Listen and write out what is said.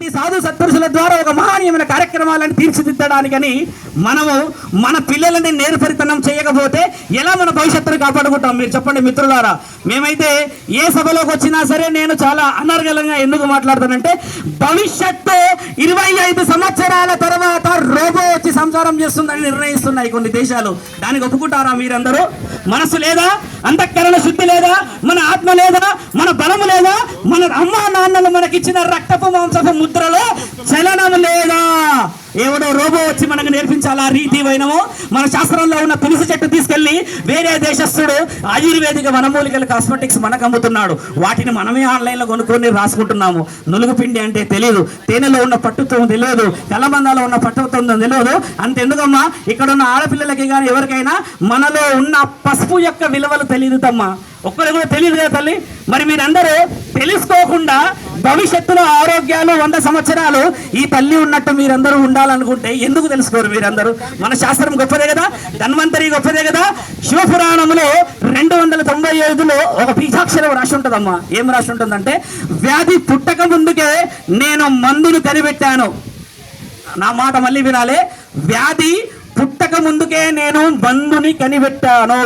ఈ సాధు సత్పురుషుల ద్వారా ఒక మహనీయమైన కార్యక్రమాలను తీర్చిదిద్దడానికని మనము మన పిల్లలని నేర్పరితనం చేయకపోతే ఎలా మన భవిష్యత్తును కాపాడుకుంటాం? మీరు చెప్పండి మిత్రులారా. మేమైతే ఏ సభలోకి వచ్చినా సరే నేను చాలా అనర్గళంగా ఎందుకు మాట్లాడతానంటే, భవిష్యత్తు 25 సంవత్సరాల తర్వాత రోబో వచ్చి సంసారం చేస్తుందని నిర్ణయిస్తున్నాయి కొన్ని దేశాలు. దానికి ఒప్పుకుంటారా మీరందరూ? మనసు లేదా, అంతఃకరణ శుద్ధి లేదా, మన ఆత్మ లేదా, మన బలము లేదా, మన అమ్మా నాన్నలు మనకిచ్చిన రక్తపు మాంసపు ముద్రలో చలనం లేదా? ఎవడో రోబో వచ్చి మనకు నేర్పించాలా రీతి వైనమో? మన శాస్త్రంలో ఉన్న తులసి చెట్టు తీసుకెళ్లి వేరే దేశస్థుడు ఆయుర్వేదిక వనమూలికల కాస్మెటిక్స్ మనకు అమ్ముతున్నాడు. వాటిని మనమే ఆన్లైన్లో కొనుక్కొని రాసుకుంటున్నాము. నులుగుపిండి అంటే తెలియదు, తేనెలో ఉన్న పట్టుత్వం తెలియదు, కలబందాలో ఉన్న పట్టుత్వం తెలియదు. అంతెందుకమ్మా, ఇక్కడ ఉన్న ఆడపిల్లలకి కానీ ఎవరికైనా మనలో ఉన్న పసుపు యొక్క విలువలు తెలియదు తమ్మా. ఒక్కరు కూడా తెలియదు కదా తల్లి. మరి మీరందరూ తెలుసుకోకుండా భవిష్యత్తులో ఆరోగ్యాలు 100 సంవత్సరాలు ఈ తల్లి ఉన్నట్టు మీరందరూ ఉండాలనుకుంటే ఎందుకు తెలుసుకోరు మీరందరూ? మన శాస్త్రం గొప్పదే కదా, ధన్వంతరి గొప్పదే కదా. శివపురాణంలో 295లో ఒక బీజాక్షరం రాసి ఉంటుందమ్మా. ఏం రాసి ఉంటుందంటే, వ్యాధి పుట్టక ముందుకే నేను మందును కనిపెట్టాను. నా మాట మళ్ళీ వినాలి. వ్యాధి పుట్టక ముందుకే నేను మందుని కనిపెట్టాను.